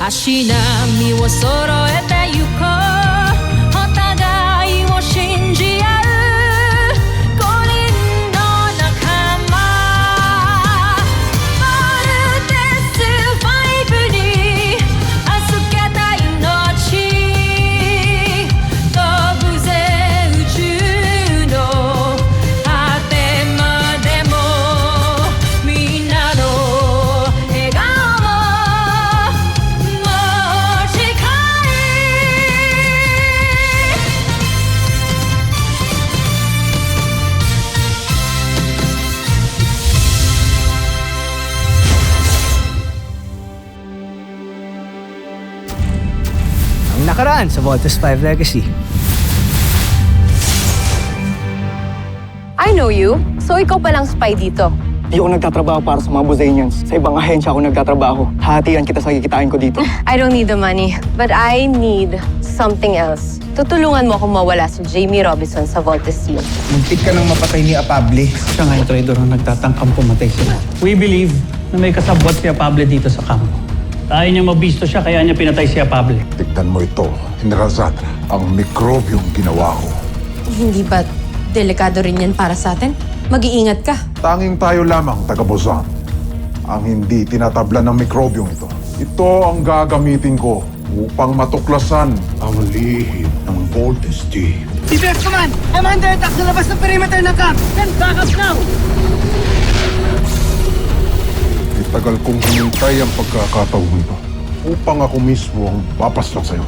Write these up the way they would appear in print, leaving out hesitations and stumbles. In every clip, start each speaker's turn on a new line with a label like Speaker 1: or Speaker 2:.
Speaker 1: 足並みを揃えてゆこうお互いを信じ合う5人の仲間バルテス5に預けた命飛ぶぜ宇宙の果てまでもみんなの笑顔持ち帰
Speaker 2: Ang nakaraan sa Voltes 5 Legacy.
Speaker 3: I know you. So ikaw palang spy dito.
Speaker 4: Di ako nagtatrabaho para sa mga Bosanians. Sa ibang ahensya ako nagtatrabaho. Hatian kita sa kikitain ko dito.
Speaker 3: I don't need the money, but I need something else. Tutulungan mo akong mawala si Jamie Robinson sa Voltes Team.
Speaker 5: Muntik ka nang mapatay ni Apable. Siya nga yung traidor na nagtatangkang pumatay sila.
Speaker 6: We believe na may kasabwat si Apable dito sa kampo. Ayaw niya mabisto siya kaya niya pinatay si Apable.
Speaker 7: Tignan mo ito, General Zatra. Ang mikrobyong ginawa ko.
Speaker 8: Hindi ba delikado rin yan para sa atin? Mag-iingat ka.
Speaker 7: Tanging tayo lamang, taga-Bozan, ang hindi tinatablan ng mikrobyong ito. Ito ang gagamitin ko upang matuklasan ang lihim ng Voltes Team.
Speaker 2: Defense Command! I'm under attack sa labas ng perimeter ng camp! Send backup now!
Speaker 7: Itagal kong hinintay ang pagkakataon ito upang ako mismo ang papasok sa'yo.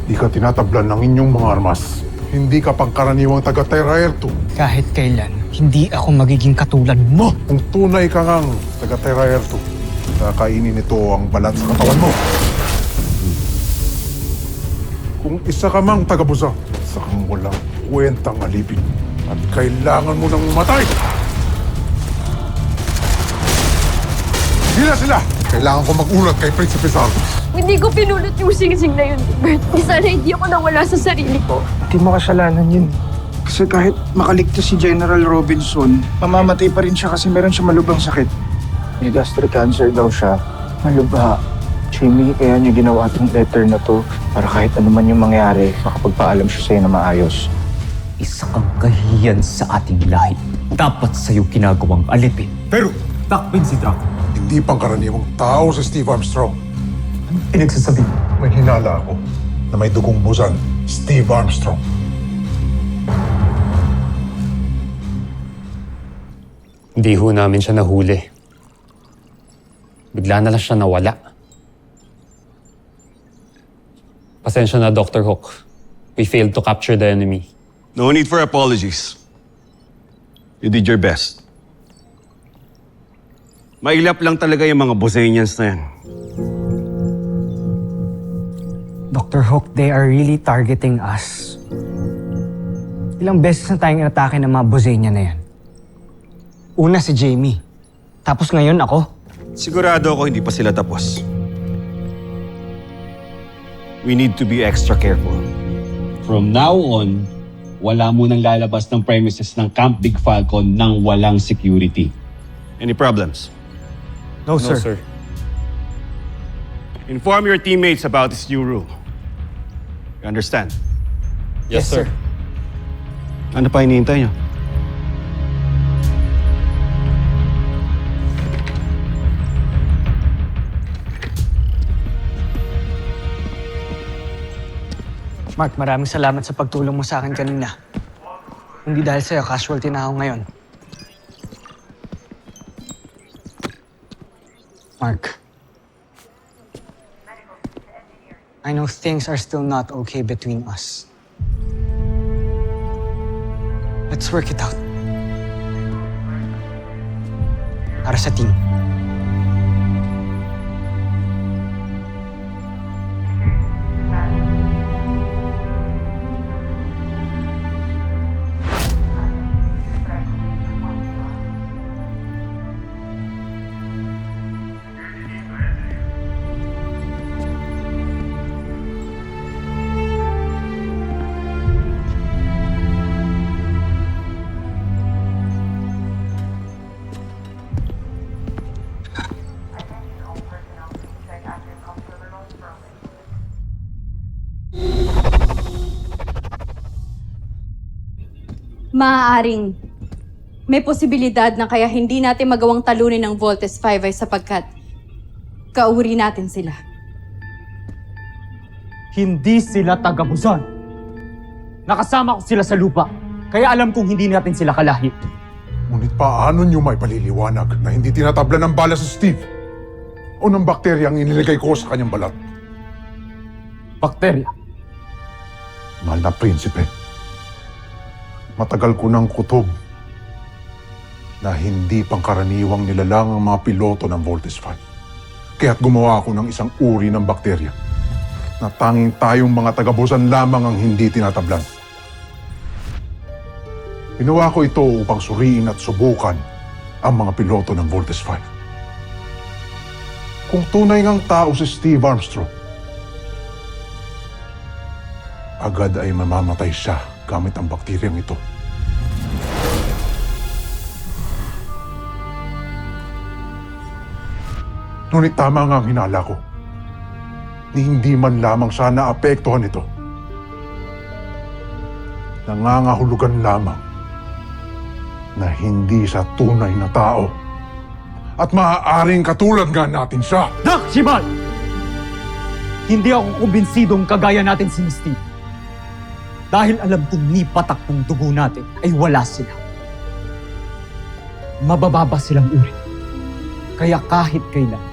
Speaker 7: Di ka tinatablan ng inyong mga armas. Hindi ka pangkaraniwang taga-Terra Air 2.
Speaker 2: Kahit kailan, hindi ako magiging katulad mo!
Speaker 7: Kung tunay ka ngang taga-Terra Air 2, kakainin ito ang balat sa katawan mo. Kung isa ka mang taga-Busa, isa kang walang kwentang alipin. At kailangan mo nang matay! Sila sila! Kailangan ko mag-ulat kay Prinsipe Sardos.
Speaker 9: Hindi ko pinulot yung singsing na yun, Bert. Sana hindi ako nawala sa sarili ko.
Speaker 5: Hindi mo kasalanan yun. Kasi kahit makaligtas si General Robinson, mamamatay pa rin siya kasi meron siya malubhang sakit. May gastric cancer daw siya. Malubha. Jamie, kaya niya ginawa itong letter na to para kahit ano man yung mangyari, makapagpaalam siya sa'yo na maayos.
Speaker 10: Isa kang kahiyan sa ating lahi. Dapat sa'yo ginagawang alipin.
Speaker 7: Pero
Speaker 10: Takpin si Draco.
Speaker 7: hindi pangkaraniwang tao si Steve Armstrong.
Speaker 10: Pinagsasabi.
Speaker 7: May hinala ako na may dugong busan, Steve Armstrong.
Speaker 11: Hindi ho namin siya nahuli. Bigla na lang siya nawala. Pasensya na, Dr. Hook. We failed to capture the enemy.
Speaker 12: No need for apologies. You did your best. Mailap lang talaga yung mga Bosanians na yan.
Speaker 2: Dr. Hook, they are really targeting us. Ilang beses na tayong inatake ng mga Bosanian na yan. Una si Jamie. Tapos ngayon ako.
Speaker 12: Sigurado ako hindi pa sila tapos. We need to be extra careful.
Speaker 6: From now on, wala mo nang lalabas ng premises ng Camp Big Falcon nang walang security.
Speaker 12: Any problems?
Speaker 2: No, sir.
Speaker 12: Inform your teammates about this new rule. You understand?
Speaker 11: Yes, sir.
Speaker 12: Ano pa hinihintay niyo?
Speaker 2: Mark, maraming salamat sa pagtulong mo sa akin kanina. Hindi dahil sa'yo, casualty na ako ngayon. Mark. I know things are still not okay between us. Let's work it out. Para sa team.
Speaker 8: Maaaring may posibilidad na kaya hindi natin magawang talunin ng Voltes 5 ay sapagkat kauri natin sila.
Speaker 10: Hindi sila taga-Buzan. Nakasama ko sila sa lupa, kaya alam kong hindi natin sila kalahi.
Speaker 7: Ngunit paano niyo may paliliwanag na hindi tinatabla ng bala si Steve? O ng bakterya ang inilagay ko sa kanyang balat?
Speaker 10: Bakterya.
Speaker 7: Mahal na prinsipe, matagal ko ng kutob na hindi pangkaraniwang nilalang ang mga piloto ng Voltes 5. Kaya't gumawa ako ng isang uri ng bakterya na tanging tayong mga taga-Buzan lamang ang hindi tinatablan. Ginawa ko ito upang suriin at subukan ang mga piloto ng Voltes 5. Kung tunay ngang tao si Steve Armstrong, agad ay mamamatay siya gamit ang bakteryang ito. Ngunit tama nga ang hinala ko. Ni hindi man lamang siya naapektuhan ito. Nangangahulugan lamang na hindi siya tunay na tao. At maaaring katulad nga natin siya.
Speaker 10: Doc Shibal! Hindi ako kumbinsidong kagaya natin si Steve. Dahil alam kong ni patak ng dugo natin ay wala sila. Mabababa silang uri. Kaya kahit kailan,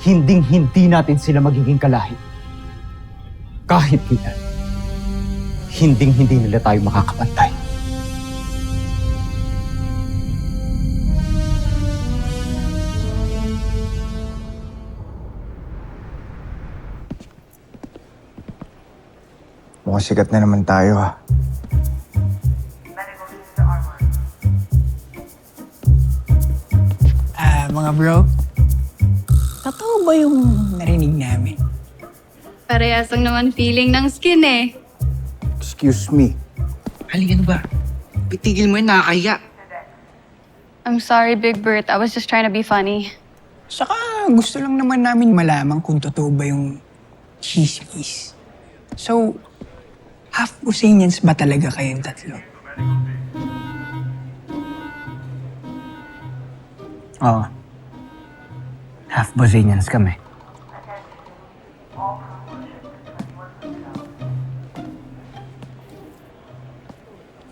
Speaker 10: hinding-hindi natin sila magiging kalahi. Kahit kailan, hinding-hindi nila tayo makakapantay.
Speaker 5: Mukhang sikat na naman tayo ha.
Speaker 13: Mga bro, totoo ba yung narinig namin?
Speaker 9: Parehas lang naman feeling ng skin eh.
Speaker 5: Excuse me.
Speaker 13: Halika ba? Pitigil mo yun, nakakaya.
Speaker 9: I'm sorry, Big Bert. I was just trying to be funny.
Speaker 13: Saka gusto lang naman namin malaman kung totoo ba yung chismis. So, half Buzanians ba talaga kayong tatlo?
Speaker 2: Oo. Half Buzanians kami.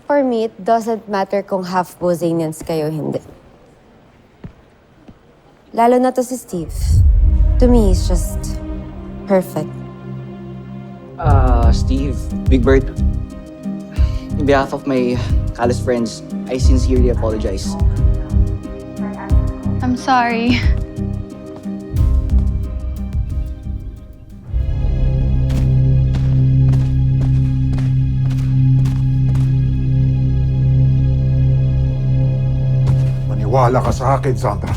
Speaker 3: For me, it doesn't matter kung half Buzanians kayo hindi. Lalo na to si Steve. To me, he's just perfect.
Speaker 4: Steve, Big Bird. In behalf of my callous friends, I sincerely apologize.
Speaker 9: I'm sorry.
Speaker 7: Maniwala ka sa akin, Sandra.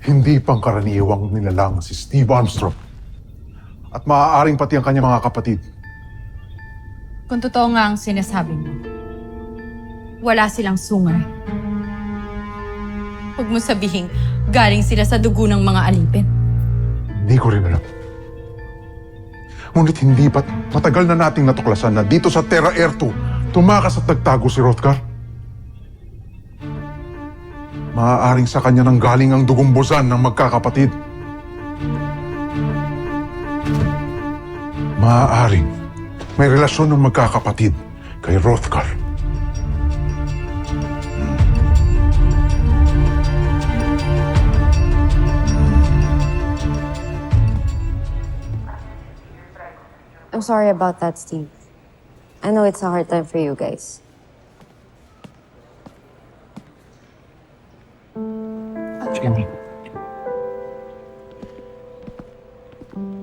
Speaker 7: Hindi pangkaraniwang nilalang si Steve Armstrong. At maaaring pati ang kanyang mga kapatid.
Speaker 8: Kung totoo nga ang sinasabi mo, wala silang sungay. Huwag mo sabihin, galing sila sa dugo ng mga alipin.
Speaker 7: Hindi ko rin alam. Ngunit hindi ba't matagal na nating natuklasan na dito sa Terra Air 2, tumakas at nagtago si Rothgar? Maaaring sa kanya nang galing ang dugong Buzan ng magkakapatid. Maaaring may relasyon ng magkakapatid kay Rothgar.
Speaker 3: I'm sorry about that, Steve. I know it's a hard time for you guys.
Speaker 2: Jenny.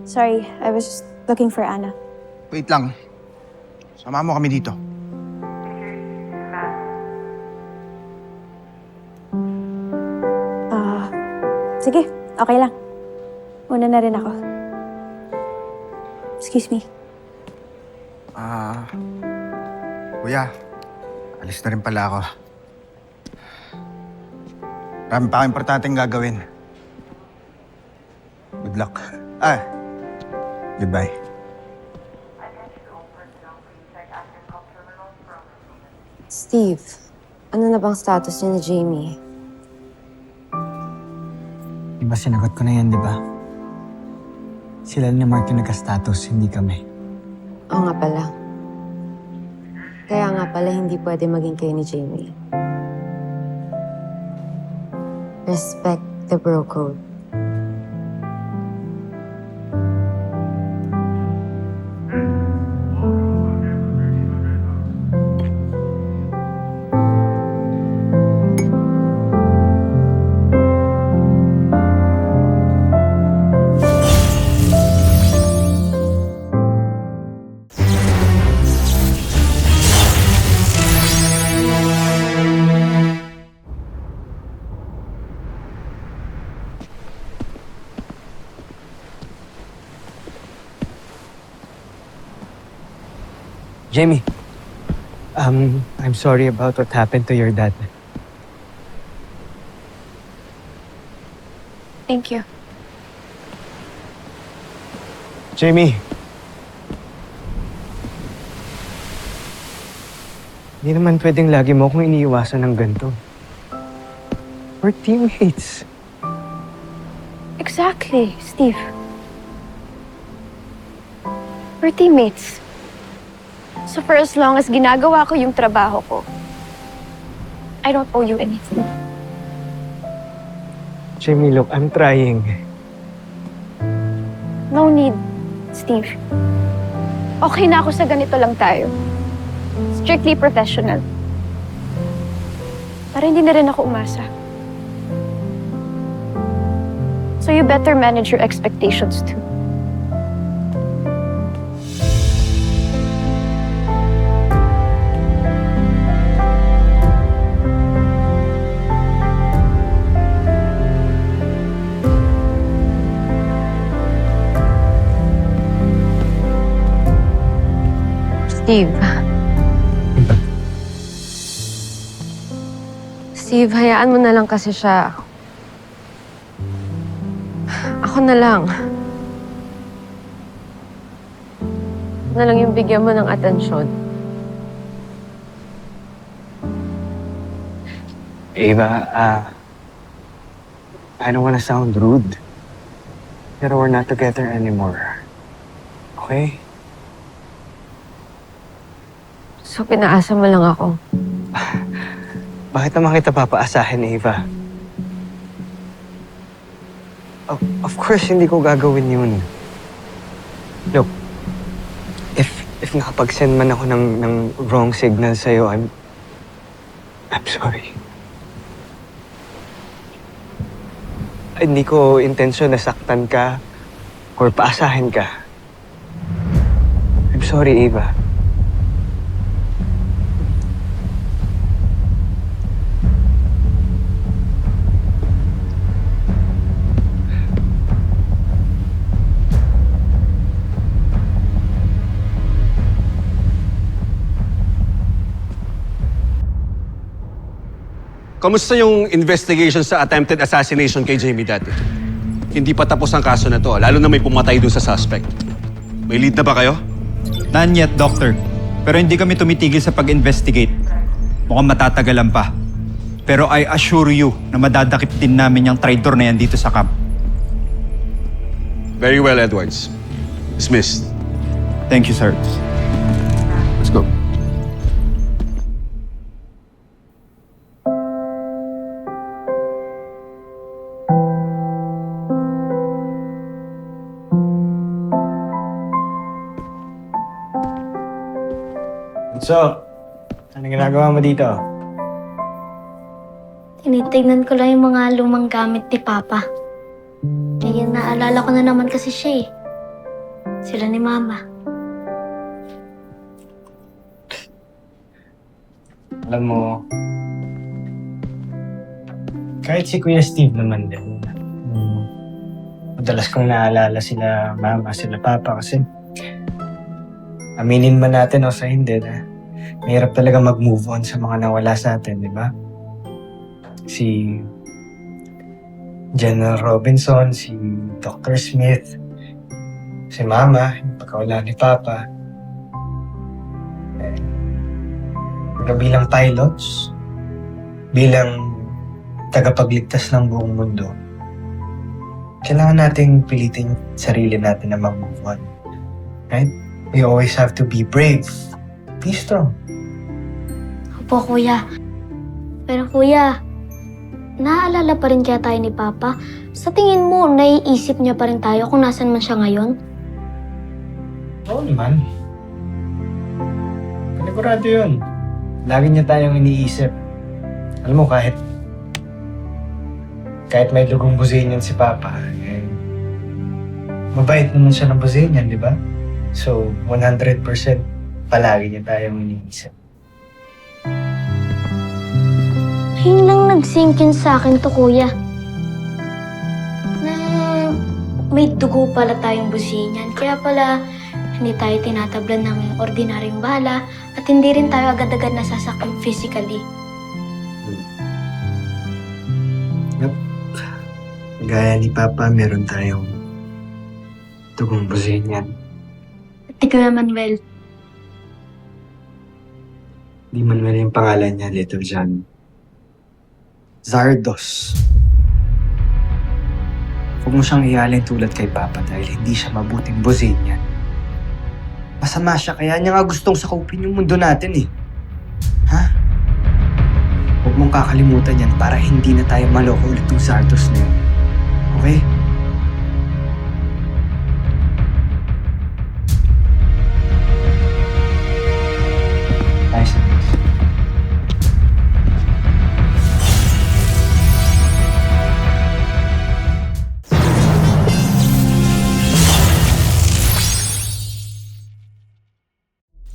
Speaker 9: Sorry, I was just looking for Anna.
Speaker 5: Wait lang. Sama mo kami dito.
Speaker 9: Sige, okay lang. Una na rin ako. Excuse me.
Speaker 5: Kuya, alis na rin pala ako. Marami pa akong importanteng gagawin. Good luck. Goodbye.
Speaker 3: Steve, ano na bang status niya ni Jamie?
Speaker 2: Di ba sinagot ko na yan, di ba? Sila ni Mark yung nagka-status, hindi kami.
Speaker 3: Oo nga pala. Kaya nga pala hindi pwede maging kayo ni Jamie. Respect the bro code.
Speaker 2: Jamie, I'm sorry about what happened to your dad.
Speaker 9: Thank you.
Speaker 2: Jamie! Hindi naman pwedeng lagi mo akong iniiwasan ng ganito. We're teammates.
Speaker 9: Exactly, Steve. We're teammates. So for as long as ginagawa ko yung trabaho ko, I don't owe you anything.
Speaker 2: Jamie, look, I'm trying.
Speaker 9: No need, Steve. Okay na ako sa ganito lang tayo. Strictly professional. Para hindi na rin ako umasa. So you better manage your expectations too.
Speaker 3: Steve. Steve, hayaan mo na lang kasi siya. Ako na lang. Ako na lang yung bigyan mo ng atensyon.
Speaker 2: Ava, I don't wanna sound rude. Pero we're not together anymore. Okay?
Speaker 3: So, pinaasa mo lang ako.
Speaker 2: Bakit naman kita papaasahin, Ava? Of course, hindi ko gagawin yun. Look, if nakapag-send man ako ng wrong signal sa'yo, I'm sorry. Hindi ko intensyon na saktan ka or paasahin ka. I'm sorry, Ava.
Speaker 12: Kamusta yung investigation sa attempted assassination kay Jamie dati? Hindi pa tapos ang kaso na to, lalo na may pumatay dun sa suspect. May lead na ba kayo?
Speaker 10: None yet, Doctor. Pero hindi kami tumitigil sa pag-investigate. Mukhang matatagalan pa. Pero I assure you na madadakip din namin yung traitor na yan dito sa camp.
Speaker 12: Very well, Edwards. Dismissed.
Speaker 10: Thank you, sir.
Speaker 12: Let's go.
Speaker 2: So, ano ginagawa mo dito?
Speaker 14: Tinitignan ko lang yung mga lumang gamit ni Papa. Kaya naalala ko na naman kasi siya eh. Sila ni Mama.
Speaker 2: Alam mo, kahit si Kuya Steve naman din, madalas kong naalala sila Mama, sila Papa kasi aminin man natin o sa hindi na mahirap talaga mag-move on sa mga nawala sa atin, di ba? Si General Robinson, si Dr. Smith, si Mama, yung pagkawala ni Papa. bilang pilots, bilang tagapagligtas ng buong mundo, kailangan nating pilitin yung sarili natin na mag-move on. Right? We always have to be brave. Be strong.
Speaker 14: Opo, kuya. Pero kuya, naaalala pa rin kaya tayo ni Papa? Sa tingin mo, naiisip niya pa rin tayo kung nasan man siya ngayon?
Speaker 2: Oo naman. Panigurado yun. Lagi niya tayong iniisip. Alam mo, kahit may dugong Buzenian si Papa, mabait naman siya ng Buzenian, di ba? So, 100% palagi niya tayong iniisip.
Speaker 14: Ngayon lang nag-sinkin sa akin to, kuya. Na may dugo pala tayong Buzenian. Kaya pala, hindi tayo tinatablan ng ordinaryong bala at hindi rin tayo agad-agad nasasaktan physically.
Speaker 2: Gaya ni Papa, meron tayong dugong Buzenian.
Speaker 14: At Kuya Manuel,
Speaker 2: Di Manuel yung pangalan niya, Little John. Zardos. Huwag mo siyang ialin tulad kay Papa dahil hindi siya mabuting Buzenian. Masama siya, kaya niya nga gustong sakupin yung mundo natin eh. Ha? Huwag mong kakalimutan yan para hindi na tayo maloko ulit ng Zardos na yun. Okay? Nice.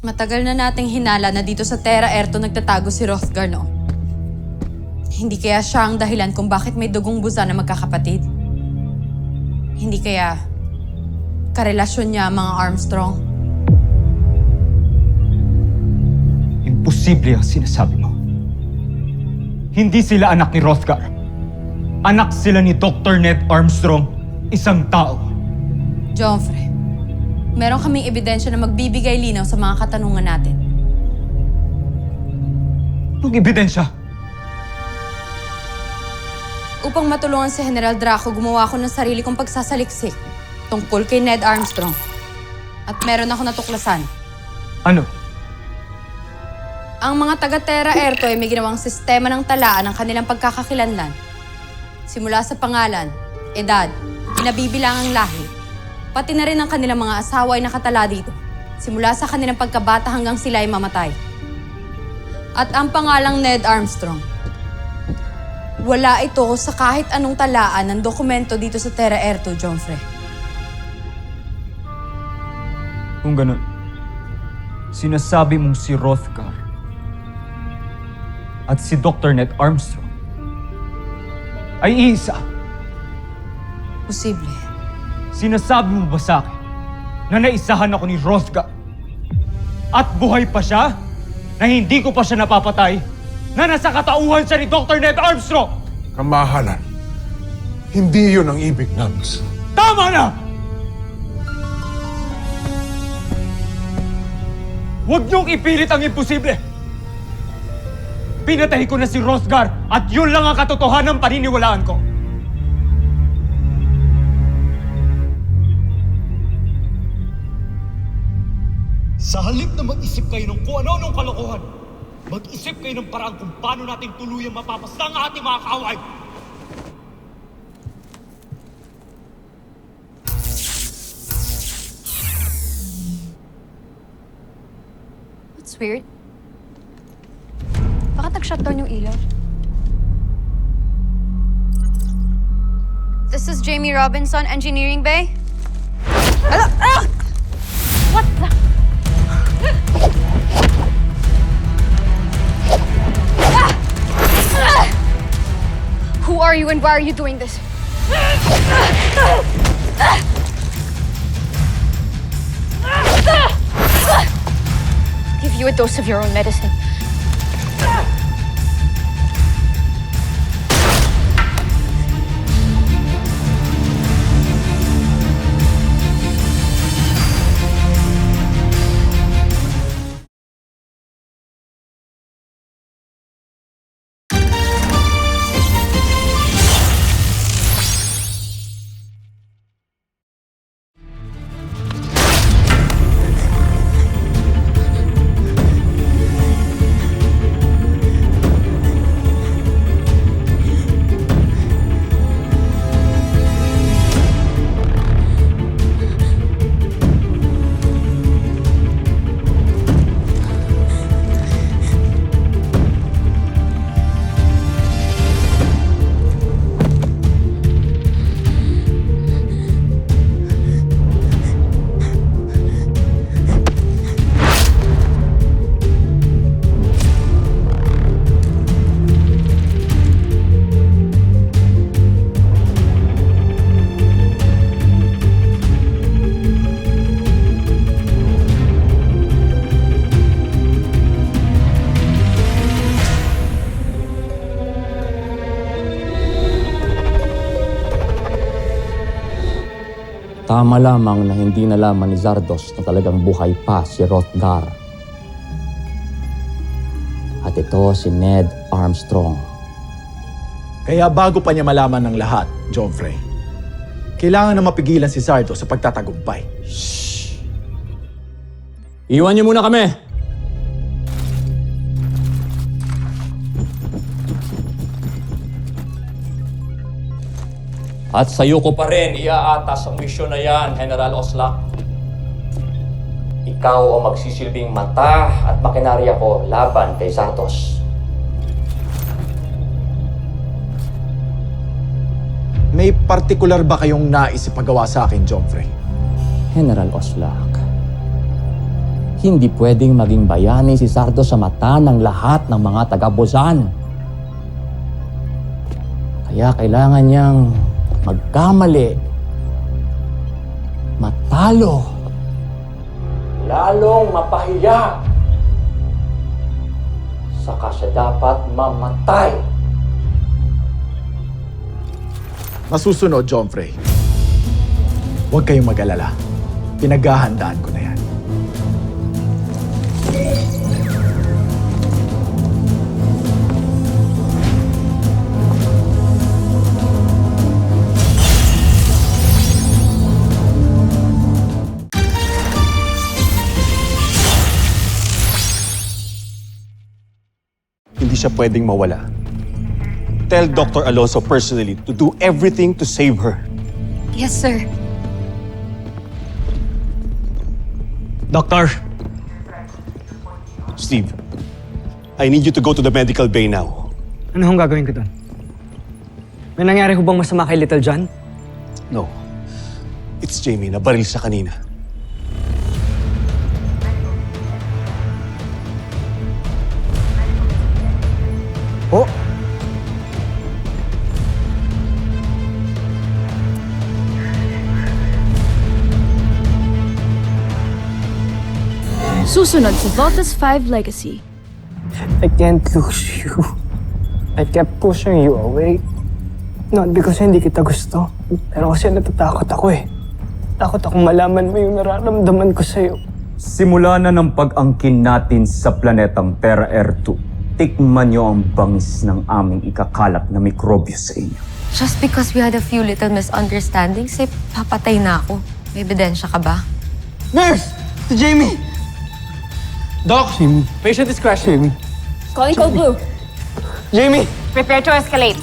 Speaker 8: Matagal na nating hinala na dito sa Terra Erto nagtatago si Hrothgar, no? Hindi kaya siya ang dahilan kung bakit may dugong buza na magkakapatid? Hindi kaya karelasyon niya ang mga Armstrong?
Speaker 10: Imposible ang sinasabi mo. Hindi sila anak ni Hrothgar. Anak sila ni Dr. Ned Armstrong, isang tao.
Speaker 8: Joffrey, meron kaming ebidensya na magbibigay linaw sa mga katanungan natin.
Speaker 10: Anong ebidensya?
Speaker 8: Upang matulungan si General Draco, gumawa ako ng sarili kong pagsasaliksik tungkol kay Ned Armstrong. At meron ako natuklasan.
Speaker 10: Ano?
Speaker 8: Ang mga taga-Terra Erto ay may ginawang sistema ng talaan ng kanilang pagkakakilanlan. Simula sa pangalan, edad, kinabibilangang lahi, pati na rin ang kanilang mga asawa ay nakatala dito. Simula sa kanilang pagkabata hanggang sila ay mamatay. At ang pangalang Ned Armstrong, wala ito sa kahit anong talaan ng dokumento dito sa Terra Erto, Joffrey.
Speaker 10: Kung ganun, sinasabi mong si Hrothgar at si Dr. Ned Armstrong ay iisa.
Speaker 8: Posible.
Speaker 10: Sinasabi mo ba sa akin na naisahan ako ni Hrothgar at buhay pa siya? Na hindi ko pa siya napapatay? Na nasa katauhan siya ni Dr. Ned Armstrong?
Speaker 7: Kamahalan, hindi yun ang ibig namin.
Speaker 10: Tama na! Huwag niyong ipilit ang imposible! Pinatay ko na si Hrothgar at yun lang ang katotohanan ng paniniwalaan ko. Sa halip na mag-isip kayo ng kung ano-anong kalokohan, mag-isip kayo ng paraan kung paano natin tuluyang mapapasta ang ating mga kaaway.
Speaker 8: That's weird. Bakit nag-shutdown yung ilaw?
Speaker 3: This is Jamie Robinson, Engineering Bay.
Speaker 8: What the?
Speaker 9: Who are you and why are you doing this? Give you a dose of your own medicine.
Speaker 15: Tama lamang na hindi nalaman ni Zardos na talagang buhay pa si Hrothgar. At ito si Ned Armstrong.
Speaker 16: Kaya bago pa niya malaman ng lahat, Joffrey, kailangan na mapigilan si Zardos sa pagtatagumpay.
Speaker 15: Iwan niyo muna kami! At sa'yo ko pa rin iaatas ang misyon na yan, General Oslak. Ikaw ang magsisilbing mata at makinarya ko laban kay Zardos.
Speaker 16: May partikular ba kayong nais ipagawa sa akin, Joffrey?
Speaker 15: General Oslak, hindi pwedeng maging bayani si Zardos sa mata ng lahat ng mga taga-Bozan. Kaya kailangan niyang magkamali, matalo, lalong mapahiya. Saka siya dapat mamatay.
Speaker 16: Masusunod, Joffrey. Huwag kayong mag-alala. Pinaghahandaan ko na yan.
Speaker 12: Hindi siya pwedeng mawala. Tell Dr. Alonso personally to do everything to save her.
Speaker 8: Yes, sir.
Speaker 10: Doctor!
Speaker 12: Steve, I need you to go to the medical bay now.
Speaker 2: Ano hong gagawin ko doon? May nangyari ho bang masama kay Little John?
Speaker 12: No. It's Jamie, nabaril siya kanina.
Speaker 2: Oh!
Speaker 17: Susunod sa Voltes 5 Legacy.
Speaker 2: I can't lose you. I kept pushing you away. Not because hindi kita gusto, pero kasi natatakot ako eh. Takot akong malaman mo yung nararamdaman ko sa'yo.
Speaker 10: Simula na ng pag-angkin natin sa planetang Terra Air 2, tikman niyo ang bangis ng aming ikakalat na mikrobyo sa inyo.
Speaker 3: Just because we had a few little misunderstandings, eh, papatay na ako. May ebidensya ka ba?
Speaker 2: Nurse! Si Jamie! Doc! Jamie. Patient is crashing. Jamie.
Speaker 9: Calling Code Blue.
Speaker 2: Jamie!
Speaker 9: Prepare to escalate.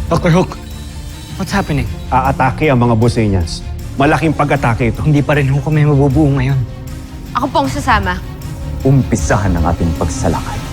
Speaker 2: Dr. Hook, what's happening?
Speaker 12: Aatake ang mga Bosenians. Malaking pag-atake ito.
Speaker 2: Hindi pa rin ho kami mabubuo ngayon.
Speaker 3: Ako pong sasama.
Speaker 10: Umpisahan ang ating pagsalakay.